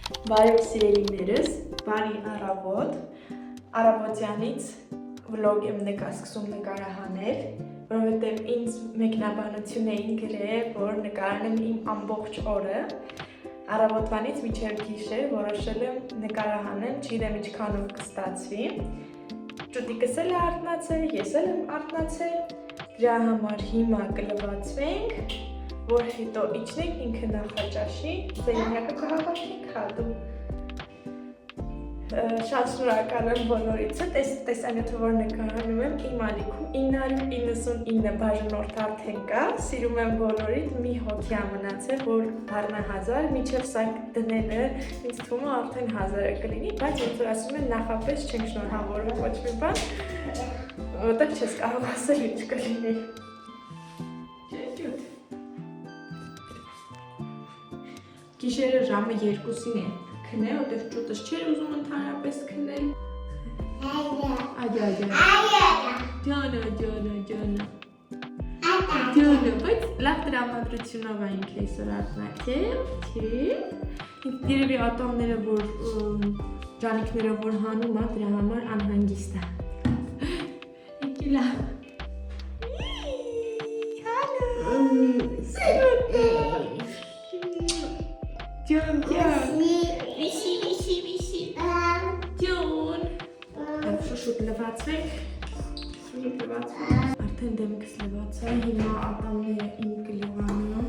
Բարև սիրելիներս, բարի առավոտ, առավոտյանից վլոգ եմ սկսում նկարահանել, որովհետև ինձ մեկնաբանություն էին գրել, որ նկարանեմ իմ ամբողջ օրը, առավոտվանից մինչև գիշեր որոշել եմ նկարահանել, չգիտեմ ինչքանով կստացվի, ճուտիկս էլ է արթնացել, ես էլ եմ արթնացել, դրա համար հիմա կլվացվենք, որ հետո իջնենք ինքը նախաճաշի, սեղանակը կհավաքենք հատու։ Շատ շնորհակալ եմ բոլորիցս, տեսանյութը որ նկարանում եմ իմ ալիքում 999 բաժանորդ արդեն կա, սիրում եմ բոլորիդ, մի հոգի մնացել, որ դառնա 1000, մինչև սա դնելը ինձ թվում է արդեն 1000-ը կլինի, բայց ոնց որ ասում են նախապես չենք շնորհավորում ոչ մի բան, որտեղ չես կարող ասել ինչ կլինի։ Գիշերը ժամը 2-ին է քնել, որտեղ ճուտս չէր ուզում ընդհանրապես քնել։ Ջանա, բայց լավ տրամադրությունով է ինքը այսօր արթնակել, չէ։ Երևի ատամները, որ ջանիկները, որ հանում է, դրա համար անհանգիստ է։ Եկի լավ։ Ջան, շուտ լվացվենք, արդեն դեմքս լվացա, հիմա ատամները իմ կլվանում։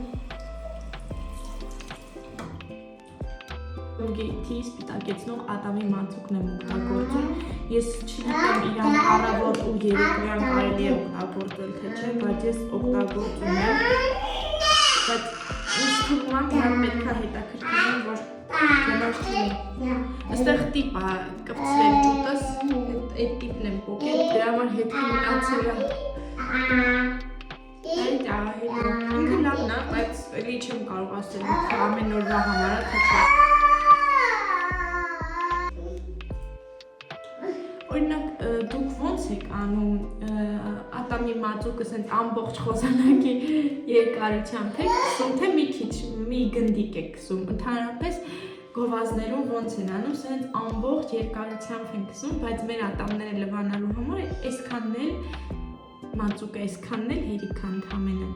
Գեյթի սպիտակեցնող ատամի մածուկն եմ օգտագործում, ես չգիտեմ իրան առավոտ ու երեկոյան կարելի է օգտագործել, թե չէ, բայց ես օգտագործում եմ, բայց ինձ թվում է իրան պետք է հետաքրքրում, որ գնաց չլինի։ Այստեղ տիպ է կպցվել ճուտս, այդ տիպն եմ պոկել, դրա համար հետքը մնացել է։ Ինքը լավն է, բայց էլի չեմ կարող ասել, ամեն օրվա համար է, թե չէ։ Օրինակ, դուք ոնց եք անում ատամի մածուկը սենց ամբողջ խոզանակի երկարությամբ եք կսում, թե մի քիչ, մի գնդիկ եք կսում, ընդհանրապես գովազներում ոնց են անում, սենց ամբողջ երկարությամբ են կսում, բայց մեր ատամները լվանալու համար այսքանն էլ մածուկը, այսքանն էլ հերիքա ընդամենը։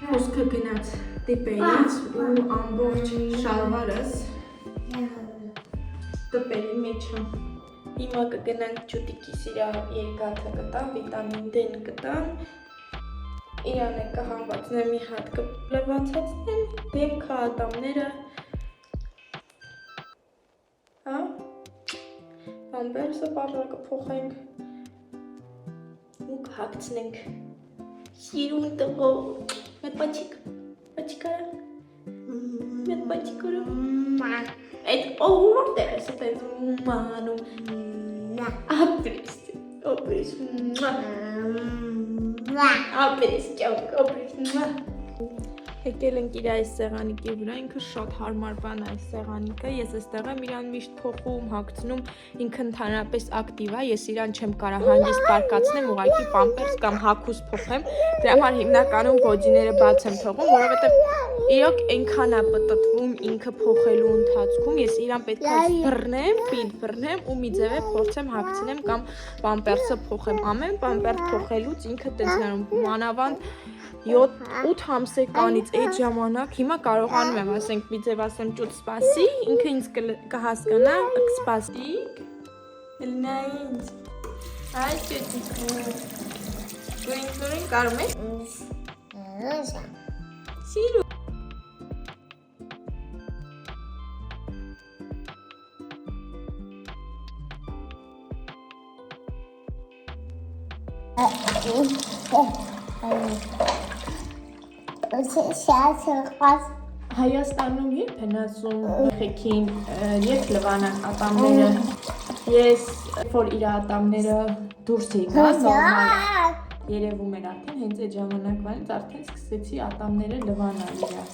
Խոսքը գնաց տիպերից ու ամբողջ շալվարս տպերի մեջը։ Հիմա կգնանք ճուտիկիս իրա երկաթը կտան, վիտամին D-ն կտան, իրանը կհանվածնեմ, մի հատ կլվացացնեմ, դեմքը, ատամները, պամպերսը բաժա կփոխենք ու կհագցնենք, սիրուն տղո, մետ պաչիկ, պաչիկ արա, մետ պաչիկ արա, այդ որտեղ ես այդպես մանում, ապրիս, Եկել ենք իր այս սեղանիկի վրա, ինքը շատ հարմար բան է այս սեղանիկը, ես այստեղ եմ իրան միշտ փոխում, հագցնում, ինքը ընդհանրապես ակտիվ է, ես իրան չեմ կարող հանգիստ պարկացնեմ, ուղղակի պամպերս կամ հագուստ փոխեմ, դրա համար հիմնականում գոջիները բաց եմ թողում, որովհետև իրոք այնքան է պտտվում ինքը փոխելու ընթացքում, ես իրան պետք է բռնեմ, պիտ բռնեմ ու մի ձև փորձեմ հագցնեմ կամ պամպերսը փոխեմ, ամեն պամպերս փոխելուց ինքը տենց նայում, մանավանդ 7-8 ամսեկանից այդ ժամանակ հիմա կարողանում եմ ասենք մի ձև ասեմ ճուտ սպասի, ինքը ինձ կհասկանա, կսպասի, լնա ինձ, այս ճուտիկ, դուրին կարում ես, սիրու, Հայաստանում երբ են ասում եղեքին երբ լվանան ատամները, ես որ իր ատամները դուրս եկան, նորմալ երևում էր արդեն, հենց այդ ժամանակվանից արդեն սկսեցի ատամները լվանալ իրա։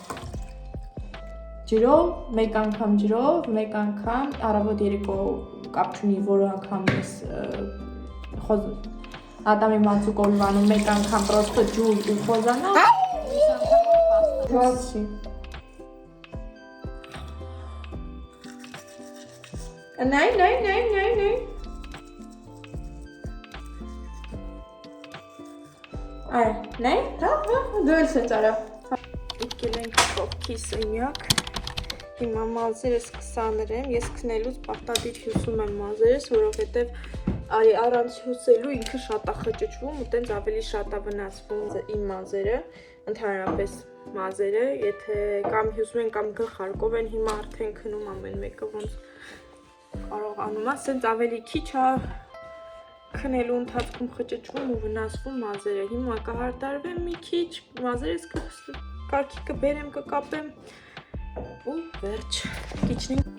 Ջրով, մեկ անգամ, առավոտ երեկո կապ չունի, որ անգամ ես ատամի մածուկով լվանում, մեկ անգամ պրոստը ջուր ու խոզանալ, Grazie. Նայ։ Այ, նայ, հա, դու էլ սենց արա։ Եկել ենք կողքի սենյակ, հիմա մազերս կսաներեմ, ես կնելուց պարտադիր հյուսում եմ մազերս, որովհետև առանց հյուսելու ինքը շատ է խճճվում ու տենց ավելի շատ է վնասվում իմ մազերը, ընդհանրապես մազերը, եթե կամ հյուսում են կամ գլխարկով են, հիմա արդեն քնում ամեն մեկը ոնց կարողանում է, սենց ավելի քիչ է քնելու ընթացքում խճճվում ու վնասվում մազերը, հիմա կհարդարվեմ մի քիչ, մազերս կարգի կբերեմ, կկապեմ ու վերջ, կիչնենք։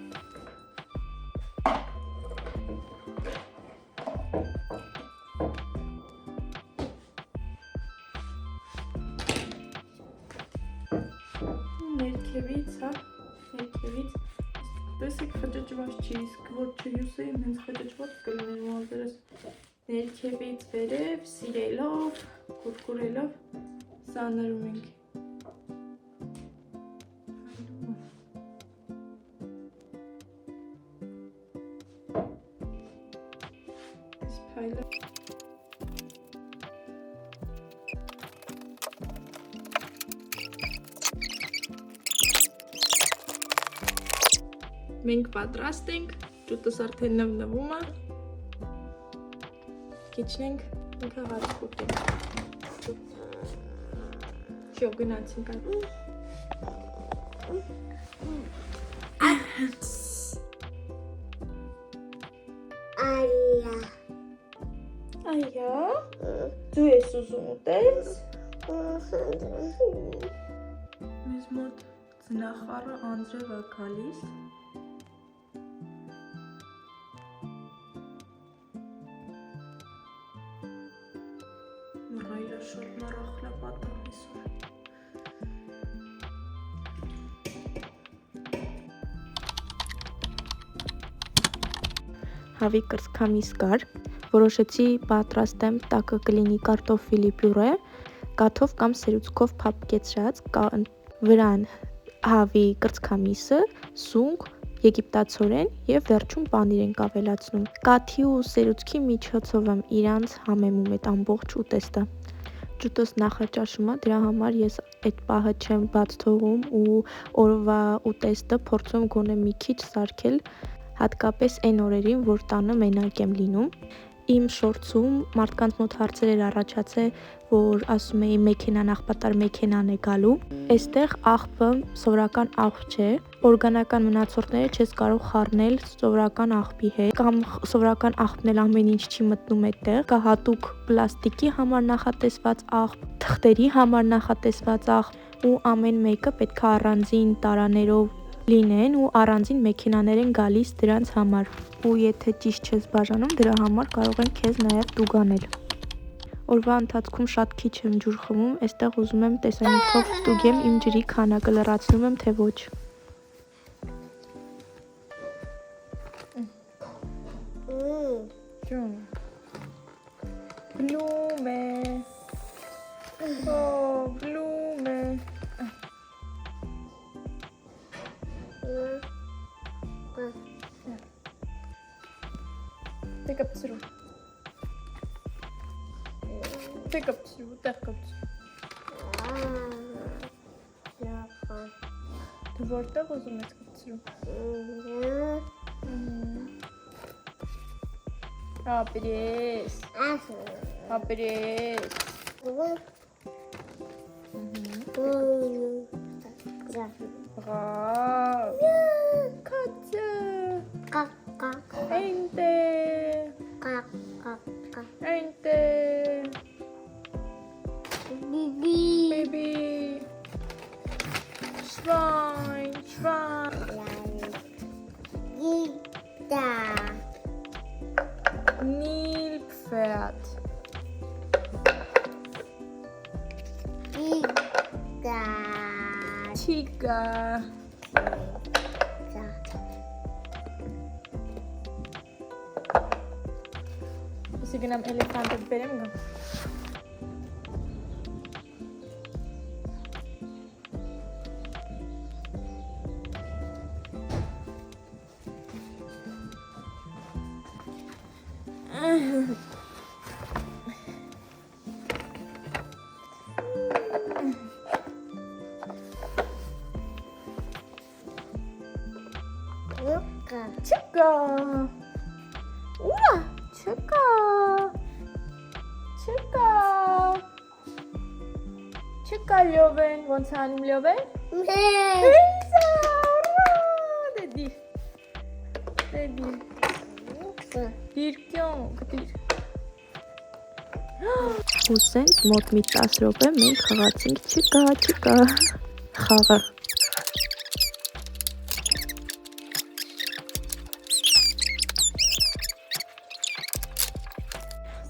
Ներքևից, հա, ներքևից, տեսեք խճճված չի, իսկ որ չհյուսեին հենց խճճված կլիներ մազերս, ներքևից վերև, սիրելով, կուրկուրելով, սանրում ենք։ Մենք պատրաստ ենք, ճուտս արդեն նվնվում է, կիչնենք, ինքը հարց կուտենք, շո գնացինք Այա, դու ես ուզում ուտես, մեզ մոտ ծնախառը անձրև է գալիս, Շատ մառախլա պատան այսօր։ Հավի կրծքամիս կար, որոշեցի պատրաստեմ տակը կլինի կարտոֆիլի պյուրե, կաթով կամ սերուցքով փափկեցրած, վրան հավի կրծքամիսը, սունկ, եգիպտացորեն եւ վերջում պանիր ենք ավելացնում։ Կաթի ու սերուցքի միջոցով եմ իրանց համեմում այդ ամբողջ ուտեստը։ Ճուտս նախաճաշում է, դրա համար ես այդ պահը չեմ բաց թողում ու օրվա ուտեստը փորձում գոնե մի քիչ սարքել, հատկապես այն օրերին, որ տանը մենակ եմ լինում։ Իմ շորցում մարդկանց մոտ հարցեր էր առաջացել, որ ասում էի մեքենան աղբատար մեքենան է գալու։ Այստեղ աղբը սովորական աղբ չէ, օրգանական մնացորդները չես կարող խառնել սովորական աղբի հետ, կամ սովորական աղբն էլ ամեն ինչ չի մտնում այդտեղ, կա հատուկ պլաստիկի համար նախատեսված աղբ, թղթերի համար նախատեսված աղբ ու ամեն մեկը պետք է առանձին տարաներով լինեն ու առանձին մեքենաներ են գալիս դրանց համար ու եթե ճիշտ չես բաժանում դրա համար կարող են քեզ նաև տուգանել։ Օրվա ընթացքում շատ քիչ եմ ջուր խմում, այստեղ ուզում եմ տեսանյութով ստուգեմ իմ ջրի քանակը, լրացնում եմ թե ոչ։ Բլում է։ Բլում է։ Տեղ կպցրու, տեղ կպցրու։ Դու որտեղ ուզում ես կպցրու։ Ապրես։ Ապրես։ Բրավ։ Կացը։ Այնտե։ Այնտե։ Baby. Schwein, Schwein. Gita. Nilpferd. Tiger. Tiger. Sige nam elefantet benim mi? Չկա։ Ուրա, չկա։ Չկա։ Չկա լյովեն, ոնց անում լյովեն։ Հեսա, ուրա, դեդի։ Դեդի։ Դիր կյոնք, դիր։ Ու սենց մոտ մի 10 րոպե մենք խաղացինք, չկա, խաղը։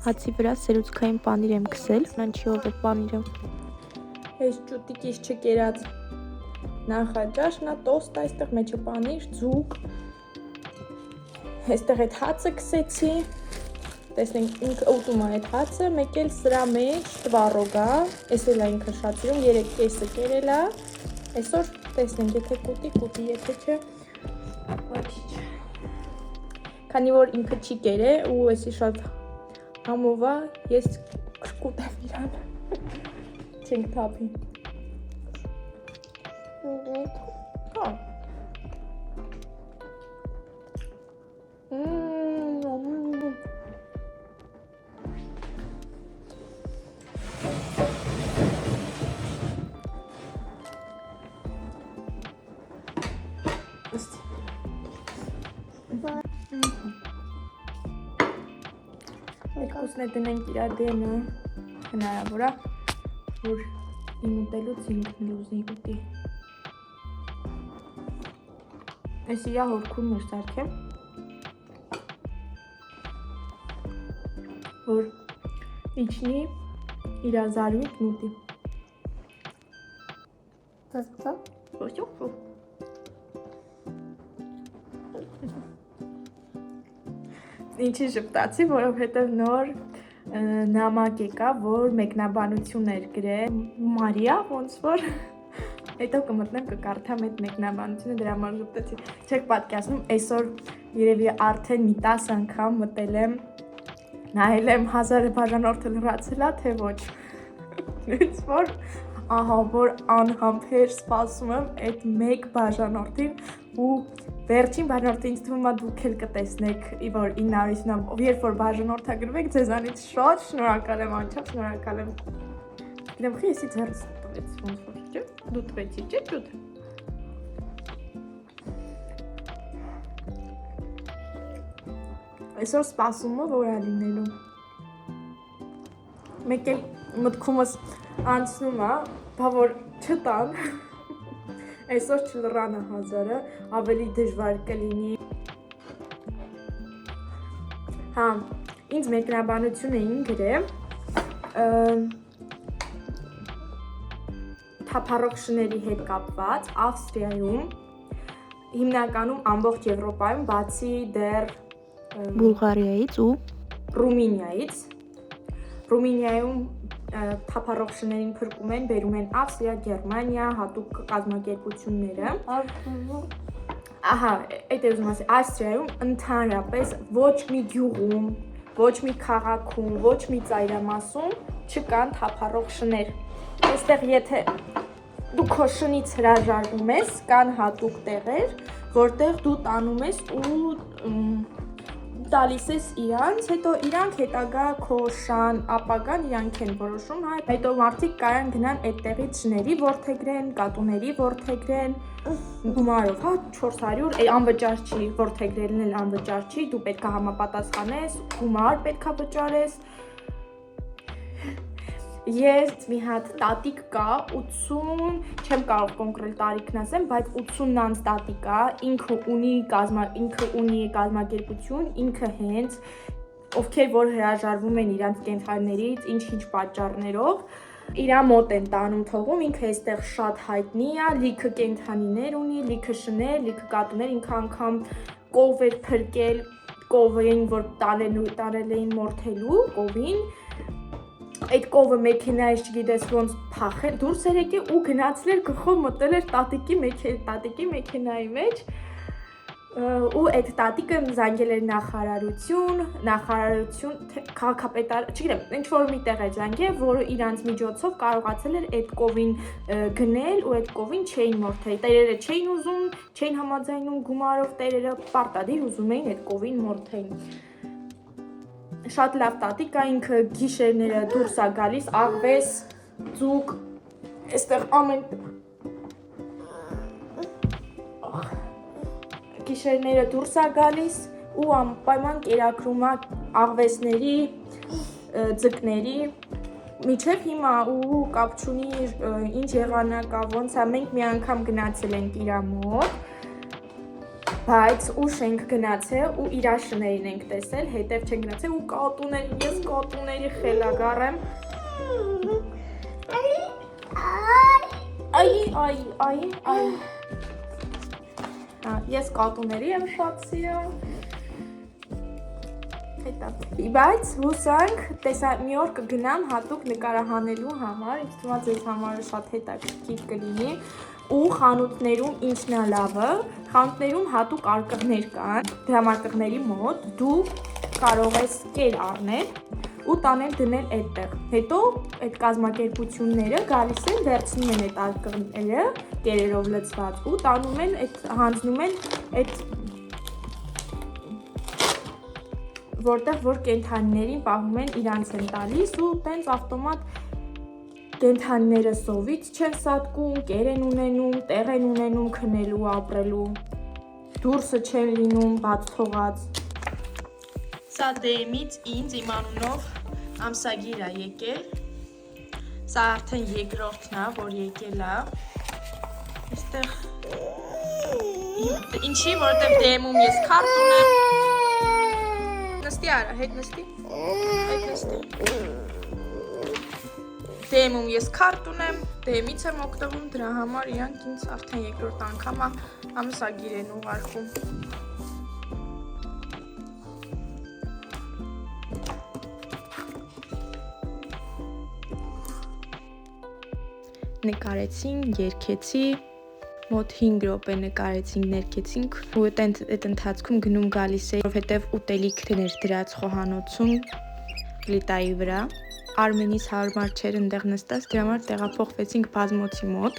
Հացի վրա սերուցքային պանիր եմ քսել, նանչիով է պանիրը։ Այս ճուտիկից չկերած նախաճաշ, նա տոստ այստեղ մեջը պանիր, ձուկ։ Այստեղ այդ հացը քսեցի։ Տեսնենք ինքը ուտում է այդ հացը, մեկ էլ սրա մեջ տվառոգ է, էս էլ է ինքը շատ սիրում, 3 կեսը կերել է։ Այսօր տեսնենք, եթե կուտի, եթե չէ, ոչինչ։ Քանի որ ինքը չի կերել ու էսի շատ համով է, ես կուտեմ իրան, չենք թափի։ Հա։ Երկուսն է դնենք իրա դենը, հնարավոր է, որ իմ ուտելուց ինքն լուզի ուտի։ Այս իրա հորքումն էր սարքեմ, որ իջնի իրա զարմիկն ուտի։ Ինչի ժպտացի, որովհետև նոր նամակ եկա, որ մեկնաբանություն էր գրել Մարիա, ոնց որ հետո կմտնեմ կկարդամ այդ մեկնաբանությունը, դրա համար ժպտացի։ Չեք պատկերացնում, այսօր երևի արդեն մի 10 անգամ մտել եմ, նայել եմ 1000 բաժանորդը լրացել է, թե ոչ։ Ոնց որ ահա որ անհամբեր սպասում եմ այդ մեկ բաժանորդին ու վերջին բաժանորդը ինձ թվում է դուք էլ կտեսնեք, որ 950-ով, երբ որ բաժանորդագրվեք, ձեզանից շատ շնորհակալ եմ, անչափ շնորհակալ եմ։ Գիտեմ, խի եսի ձեռս տվեց, ոնց որ, չէ՞, դու տվեցի, չէ՞ ճուտ։ Այսօր սպասումը որ է լինելու։ Մեկ էլ մտքումս անցնում է, բա որ չտան, այսօր չլռանը 1000-ը, ավելի դժվար կլինի։ Հա, ինձ մեկնաբանություն էին գրել թափառող շների հետ կապված Ավստրիայում, հիմնականում ամբողջ Եվրոպայում, բացի դեռ Բուլղարիայից ու Ռումինիայից։ Ռումինիայում թափառող շներին փրկում են, բերում են Ավստրիա, Գերմանիա, հատուկ կազմակերպությունները։ Ահա, այդ է ուզում ասել, Ավստրիայում ընդհանրապես ոչ մի գյուղում, ոչ մի քաղաքում, ոչ մի ծայրամասում չկան թափառող շներ։ Այստեղ եթե դու քո շնից հրաժարվում ես, կան հատուկ տեղեր, որտեղ դու տանում ես ու տալիս ես իրանց, հետո իրանք հետագա քո շան ապագան իրանք են որոշում, հետո մարդիկ կարան գնան այդ տեղից շների որդեգրեն, կատուների որդեգրեն, գումարով, 400, անվճար չի, որդեգրելն էլ անվճար չի, դու պետք է համապատասխանես, գումար պետք է վճարես։ Ես մի հատ տատիկ կա, 80, չեմ կարող կոնկրետ տարիքն ասեմ, բայց 80-անց տատիկ կա, ինքը ունի կազմակերպություն, ինքը հենց, ովքեր որ հրաժարվում են իրանց կենդանիներից, ինչ-ինչ պատճառներով, իրա մոտ են տանում թողում, ինքը այստեղ շատ հայտնի է, լիքը կենդանիներ ունի, լիքը շներ, լիքը կատուներ, ինքը անգամ կով էր փրկել, կովին, որ տարել էին մորթելու, կովին, այդ կովը մեքենայից չգիտես ոնց փախել, դուրս էր եկել ու գնացել էր գլխով մտել էր տատիկի մեքենայի մեջ, ու այդ տատիկը զանգել էր նախարարություն, քաղաքապետար, չգիտեմ, ինչ-որ միտեղ է զանգել, որը իրանց միջոցով կարողացել էր այդ կովին գնել ու այդ կովին չէին մորթել։ Տերերը չէին ուզում, չէին համաձայնում գումարով, տերերը պարտադիր ուզում էին այդ կովին մորթեին։ Շատ լավ տատիկ է, ինքը գիշերները դուրս է գալիս, աղվես, ձուկ, այստեղ ամեն գիշերները դուրս է գալիս ու անպայման կերակրում է աղվեսների, ձկների, միջև հիմա ու կապ չունի ինչ եղանակ է, ոնց է, մենք մի անգամ գնացել ենք իրա մոտ, բայց ուշ ենք գնացել ու իրա շներին ենք տեսել, հետև չենք գնացել ու կատուների, ես կատուների խելագար եմ։ Այ ես կատուների եմ շատ սիրում։ Բայց հուսանք մի օր կգնամ հատուկ նկարահանելու համար, ինձ թվում է ձեզ համար շատ հետաքրքիր կլինի ու խանութներում ինչն է լավը, խանութներում հատուկ արկղներ կան, դրամարկղների մոտ դու կարող ես կեր առնել ու տանել դնել այդտեղ։ Հետո այդ կազմակերպությունները գալիս են, վերցնում են այդ արկղները կերերով լցված ու տանում են, հանձնում են այդ որտեղ որ կենդանիներին պահում են իրանց են տալիս ու տենց ավտոմատ կենդանիները սովից չեն սատկում, կեր են ունենում, տեղ են ունենում քնելու, ապրելու, դուրսը չեն լինում բաց թողած։ Սա դեմից ինձ իմ անունով ամսագիր է եկել, սա արդեն երկրորդն է, որ եկել է, այստեղ ինչի, որտեղ դեմում ես քարտ ունեմ, նստի արա, հետ նստի, դեմում ես քարտ ունեմ, դեմից եմ օգտվում, դրա համար իրանք ինձ արդեն երկրորդ անգամ ամսագիր են ուղարկում։ Նկարեցին, երգեցի, մոտ 5 րոպե նկարեցինք, ներկեցինք ու այդ ընթացքում գնում գալիս է, որովհետև ուտելիքներ դրած խոհանոցում պլիտայի վրա, Արմենիս հարմար չէր ընդեղ նստած, դրա համար տեղափոխվեցինք բազմոցի մոտ,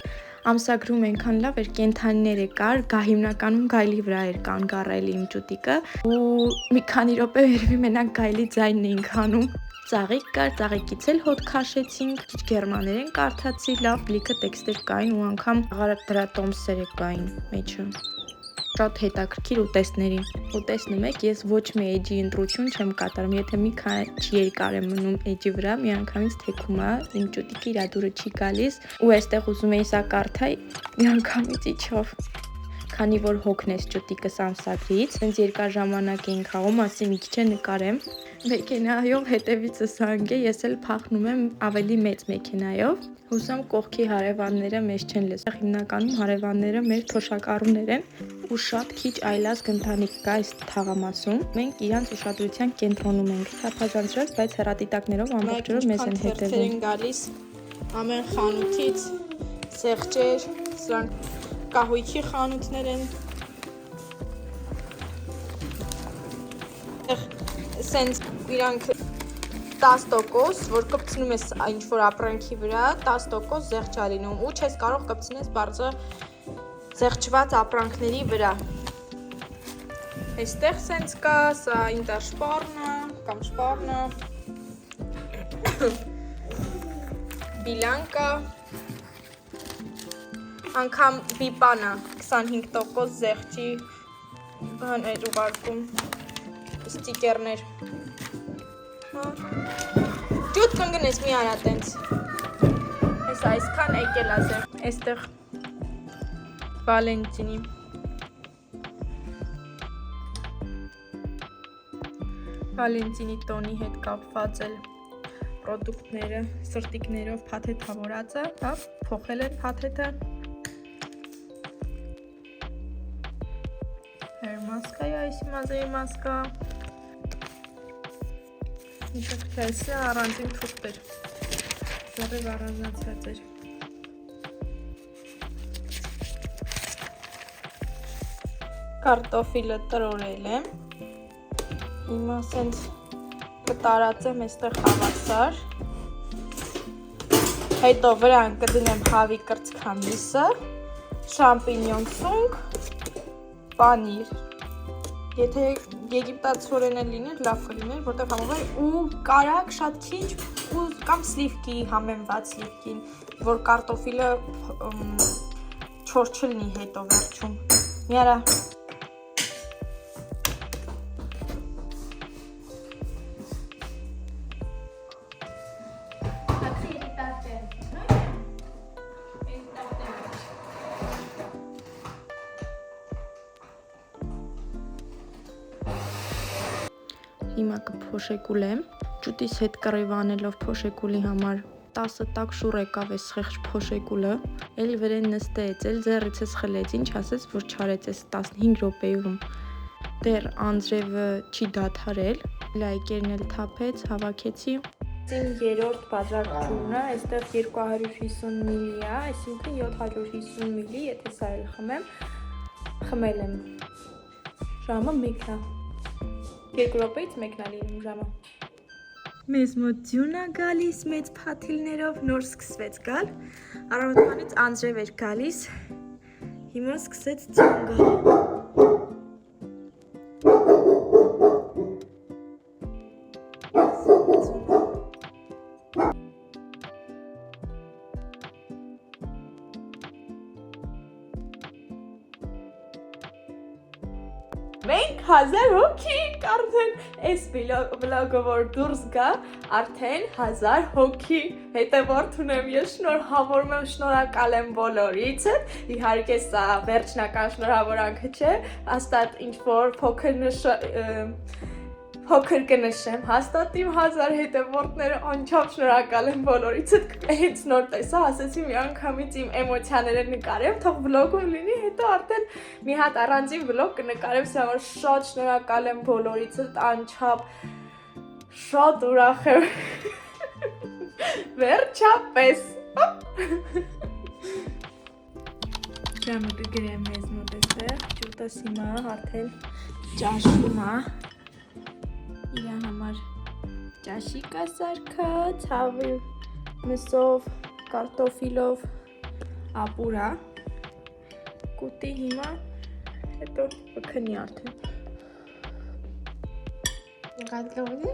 ամսագրում այնքան լավ էր, կենդանիներ կար, հիմնականում գայլի վրա էր կանգ առել իմ ճուտիկը ու մի քանի րոպե երևի մենակ գայլի ձայնն էինք անում։ Ծաղիկ կար, ծաղիկից էլ հոտ քաշեցինք, քիչ գերմաներեն կարդացի, լավ լիքը տեքստեր կային ու անգամ դրա տոմսերը կային մեջը։ Շատ հետաքրքիր ուտեստների։ Ու տեսնում եք, ես ոչ մի էջի ընտրություն չեմ կատարում, եթե մի քիչ երկար եմ մնում էջի վրա, միանգամից թեքում է, իմ ճուտիկը իր դուրը չի գալիս ու այստեղ ուզում էի սա կարդալ, միանգամից իջավ։ Քանի որ հոգնես ճուտիկս ամսագրից, հենց երկար ժամանակ էին խաղում, ասի մի քիչ նկարեմ։ Մեքենայով հետևիցս զանգ է, ես էլ փախնում եմ ավելի մեծ մեքենայով։ Հուսամ կողքի հարևանները մեզ չեն լսել։ Հիմնականում հարևանները մեր թոշակառուներ են ու շատ քիչ այլազգ ընտանիք կա այս թաղամասում։ Մենք իրանց ուշադրության կենտրոնում ենք։ Թափազանցրած, բայց հեռատիտակներով ամբողջ օրը մեզ են հետևում։ Գալիս ամեն խանութից սեղճեր, սրանք կահույքի խանութներ են։ Սենց իրանք 10%, որ կպցնում ես ինչ-որ ապրանքի վրա, 10% զեղչ է լինում ու չես կարող կպցնես բարձը զեղչված ապրանքների վրա։ Այստեղ սենց կա, սա ինտերշպարնը կամ շպարնը, բիլանկա, անգամ բիպանը 25% զեղչի բաներ ուղարկում, ստիկերներ։ Ջուտ կնգնես մի արա տենց։ Ես այսքան եկել ասեմ, այստեղ Վալենտինի։ Վալենտինի տոնի հետ կապված էլ պրոդուկտները սրտիկներով փաթեթավորած է, փոխել են փաթեթը։ Մասկա է, այսի մազերի մասկա։ Ինչեք թեսը առանձին թուղթ էր, լավև առանձնացված էր։ Կարտոֆիլը տրորել եմ։ Հիմա սենց կտարածեմ այստեղ հավասար։ Հետո վրան կդնեմ հավի կրծքամիսը, շամպինյոն սունկ, պանիր։ Եթե եգիպտացորեն լիներ, լավ կլիներ, որտեղ համով է ու կարակ շատ քիչ ու կամ սլիվկի համեմված սլիվկին, որ կարտոֆիլը չոր չլինի հետո վերջում։ Միարա։ Հիմա կփոշեկուլեմ, ճուտիս հետ կռիվ անելով փոշեկուլի համար 10 տակ շուռ եկավ էս խեղճ փոշեկուլը, էլ վրեն նստեց, էլ ձեռից ես խլեց, ինչ ասեց, որ չարեց էս 15 րոպեում, դեռ անձրևը չի դադարել, լայկերն էլ թափեց, հավաքեցի։ Իմ երրորդ բաժակ ջուրնը, այստեղ 250 մլի է, այսինքն 750 մլի, եթե սա էլ խմել եմ, ժամը 1 է։ 2 րոպեից 1-ն է լինում ժամը։ Մեզ մոտ ձյուն է գալիս մեծ փաթիլներով, նոր սկսվեց գալ, առավոտվանից անձրև էր գալիս, հիմա սկսեց ձյուն գալ։ Մենք 1000 հոգի արդեն այս վլոգը որ դուրս գա, արդեն 1000 հոգի հետևորդ ունեմ, ես շնորհավորում եմ, շնորհակալ եմ բոլորից, իհարկե սա վերջնական շնորհավորանքը չէ, հաստատ ինչ-որ փոքր կնշեմ, հաստատ իմ 1000 հետևորդները անչափ շնորհակալ եմ բոլորից, հենց նոր տեսա, ասեցի մի անգամից իմ էմոցիաները նկարեմ, թող վլոգում լինի, հետո արդեն մի հատ առանձին վլոգ կնկարեմ, սա որ շատ շնորհակալ եմ բոլորից, անչափ շատ ուրախ եմ, վերջապես, ժամը կգրեմ մեզ մոտ էստեղ, ջուտս հիմա արդեն ճաշում է, իրա համար ճաշիկ է սարքած, հավի մսով, կարտոֆիլով, ապուր է, կուտի հիմա, հետո կքնի արդեն։ Գադլովի։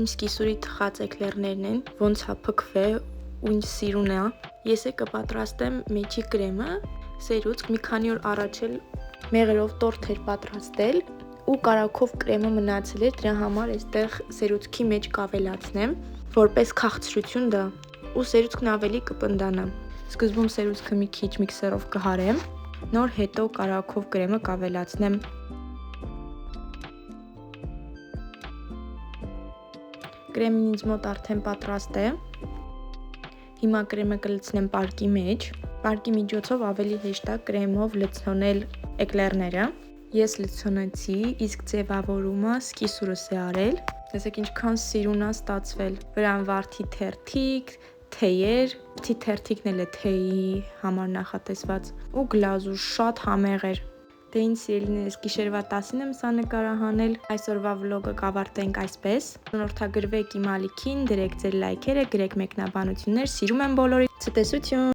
Իմ սկիսուրի թխած էկլերներն են, ոնց է փքվել ու ինչ սիրուն է։ Ես կպատրաստեմ մեջի կրեմը, սերուցք մի քանի օր առաջ էլ մեղրով տորթ էր պատրաստել ու կարագով կրեմը մնացել էր, դրա համար այստեղ սերուցքի մեջ կավելացնեմ, որպես քաղցրություն դա ու սերուցքն ավելի կպնդանա։ Սկզբում սերուցքը մի քիչ միքսերով կհարեմ, նոր հետո կարագով կրեմը կավելացնեմ։ Կրեմն ինձ մոտ արդեն պատրաստ է։ Հիմա կրեմը կլցնեմ պարկի մեջ։ Պարկի միջոցով ավելի հեշտ է կրեմով լցնել էկլերները։ Ես լցնեցի, իսկ ձևավորումը սկիսուրս է արել։ Տեսեք ինչքան սիրուն է ստացվել։ Վրան վարդի թերթիկ, թեյեր, թերթիկն էլ է թեյի համար նախատեսված ու գլազու շատ համեղ էր։ Դե ինձ սիրելիներս գիշերվա 10-ին եմ սա նկարահանել, այսօրվա վլոգը կավարտենք այսպես, շնորհագրվեք իմ ալիքին, դրեք ձեր լայքերը, գրեք մեկնաբանություններ, սիրում եմ բոլորի, ցտեսություն։